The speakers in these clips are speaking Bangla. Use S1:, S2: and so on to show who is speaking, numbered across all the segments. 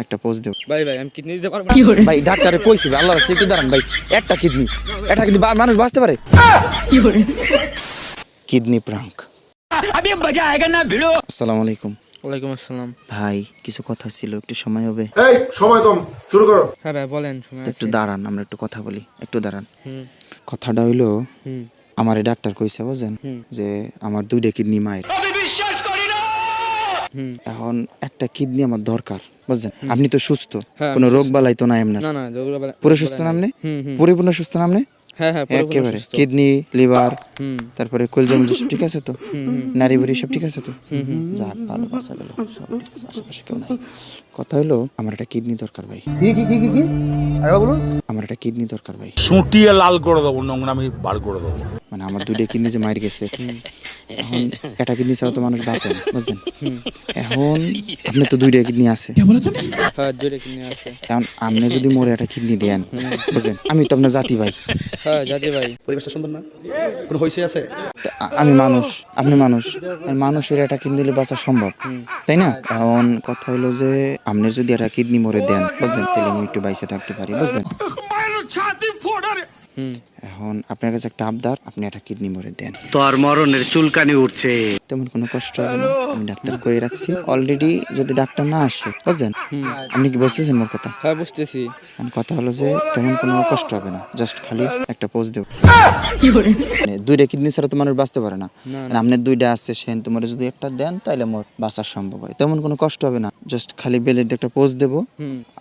S1: একটা পোস্ট দেব।
S2: ভাই আমি কিডনি দিতে পারবো না
S1: ভাই ডাক্তারে কইছি ভাই, আল্লাহর রাস্তায় একটু দাঁড়ান ভাই। একটা কিডনি মানুষ বাঁচতে পারে। Kidney prank. আসসালামু আলাইকুম।
S2: ওয়ালাইকুম আসসালাম।
S1: ভাই কিছু কথা ছিল, একটু সময় হবে?
S3: এই সময় কম, শুরু করো।
S2: হ্যাঁ ভাই বলেন, সময়
S1: একটু
S2: আছে।
S1: দাঁড়ান, আমরা একটু কথা বলি, একটু দাঁড়ান। কথাটা হইলো, আমার ডাক্তার কইছে বুঝছেন যে আমার 2টা কিডনি মায়ের। এখন একটা কিডনি আমার দরকার বুঝছেন। আপনি তো সুস্থ,
S2: হ্যাঁ,
S1: কোনো রোগ বালাই তো নাই আপনার?
S2: না না যেগুলো
S1: পুরো সুস্থ নামনে? পরিপূর্ণ সুস্থ নামনে?
S2: হ্যাঁ
S1: একেবারে কিডনি, লিভার, তারপরে কলজা মলজা সব ঠিক আছে তো? নারী বুড়ি সব ঠিক আছে তো? যাক ভালো, বাঁচা গেল, সব ঠিক আছে, আশেপাশে কেউ নাই। কথা হলো আমার একটা কিডনি দরকার ভাই।
S3: কি আরে বলুন।
S1: আমার একটা কিডনি দরকার ভাই।
S4: সুটিয়ে লাল করে দেবো, নোংরামি বার করে দেবো।
S1: মানে আমার 2টা কিডনি যে মার গেছে, এখন একটা কিডনি ছাড়া তো মানুষ বাঁচে না বুঝছেন। এখন আপনি তো 2টা কিডনি আছে,
S2: হ্যাঁ 2টা কিডনি আছে।
S1: এখন আপনি যদি মোরে একটা কিডনি দেন বুঝছেন, আমি তো আপনার জাতি ভাই।
S2: হ্যাঁ জাতি ভাই।
S5: পরিবেশটা সুন্দর না? কোনো হইছে আছে?
S1: তা আমি মানুষ, আপনি মানুষ, আর মানুষের একটা কিডনি দিলে বাঁচা সম্ভব, তাই না? এখন কথা হলো যে আপনি যদি একটা কিডনি মোরে দেন বুঝছেন, তাহলে আমি একটু বাইসে থাকতে পারি বুঝছেন। এখন আপনার কাছে একটা আবদার, আপনি একটা কিডনি মোরে দেন।
S6: তোর মরণের চুলকানি উঠছে।
S1: তেমন কোনো কষ্ট হবে না, আমি ডাক্তার কয়ে রাখছি অলরেডি। যদি ডাক্তার না আসে বুঝছেন, আপনি কি বুঝতেছেন মোর কথা?
S2: হ্যাঁ বুঝতেছি।
S1: এখন কথা হলো যে তেমন কোনো কষ্ট হবে না, জাস্ট খালি একটা পোজ দেব। 2টা কিডনি ছাড়া তো মানুষ বাঁচতে পারে না। আপনার 2টা আছে, সেন তোমার যদি একটা দেন তাহলে মোর বাঁচা সম্ভব হয়। তেমন কোনো কষ্ট হবে না, জাস্ট খালি বেলের একটা পোজ দেব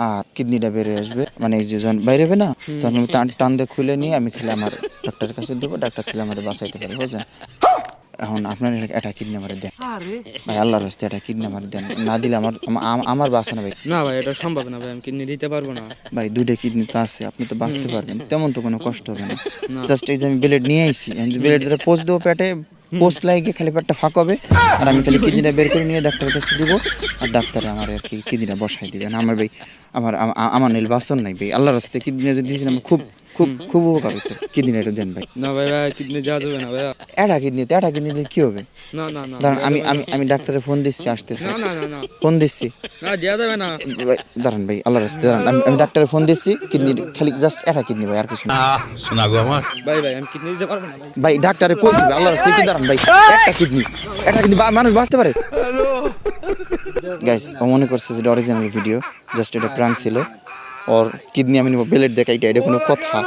S1: আর কিডনিটা বের হয়ে আসবে। মানে এই যে যখন বাইরে হবে না, তখন আমি টান দিয়ে খুলে নিয়ে আমি খালি আমার ডাক্তারের কাছে দেবো, ডাক্তার তাহলে আমার বাঁচাইতে পারে বুঝছেন। এখন আপনার একটা কিডনি আমার দেন ভাই, আল্লাহর রাস্তায় একটা কিডনি আমার দেন, না দিলে আমার বাঁচা না ভাই।
S2: না ভাই এটা সম্ভব না ভাই, আমি কিডনি দিতে পারবো না
S1: ভাই 2টা কিডনি তো আছে, আপনি তো বাঁচতে পারবেন, তেমন তো কোনো কষ্ট হবে না। জাস্ট এই যে আমি ব্লেড নিয়ে আইছি, ব্লেডটা পোস্ট দেবো পেটে, পোস্ট লাগিয়ে খালি পেটটা ফাঁক হবে, আর আমি খালি কিডনিটা বের করে নিয়ে ডাক্তারের কাছে দেবো, আর ডাক্তারে আমার আর কি কিডনিটা বসাই দিবেন। আমার ভাই আমার নীল বাসন নাই ভাই, আল্লাহর রাস্তায় কিডনি যদি দিয়েছেন আমার খুব খুব খুব উপকার হতো। কিডনিটা একটু দেন ভাই।
S2: না ভাই কিডনি দেওয়া যাবে না ভাই।
S1: একটা কিডনি দিয়ে কি হবে?
S2: না না না
S1: দাঁড়ান, আমি ডাক্তারের ফোন দিচ্ছি, আসতেছে,
S2: না না না না
S1: ফোন দিচ্ছি।
S2: না দেওয়া যাবে না
S1: ভাই দাঁড়ান ভাই, আল্লাহর রাস্তায় দাঁড়ান, আমি ডাক্তারের ফোন দিচ্ছি। কিডনি খালি জাস্ট একটা কিডনি ভাই, আর কিছু না।
S4: শোনা গো আমার,
S2: ভাই আমি কিডনি দিতে পারবো না ভাই।
S1: ভাই ডাক্তারে কইছি ভাই, আল্লাহর রাস্তায় একটু দাঁড়ান ভাই। একটা কিডনি মানুষ বাঁচতে পারে। গাইস ও মনে করছে যে অরিজিনাল ভিডিও, জাস্ট এটা প্র্যাঙ্ক ছিল। ওর কিডনি আমি বেলেট দেখাইটা, এটা কোনো কথা?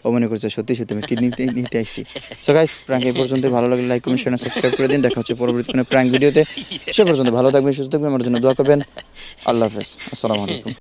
S1: ও মনে করছে সত্যি সত্যি আমি কিডনি নিতে আইছি। সো গাইস প্র্যাঙ্ক এই পর্যন্ত, ভালো লাগলে লাইক কমেন্ট শেয়ার সাবস্ক্রাইব করে দিন। দেখা হচ্ছে পরবর্তী কোনো প্র্যাঙ্ক ভিডিওতে। সে পর্যন্ত ভালো থাকবেন, সুস্থ থাকবেন, আমার জন্য দোয়া করবেন। আল্লাহ হাফেজ, আসসালামু আলাইকুম।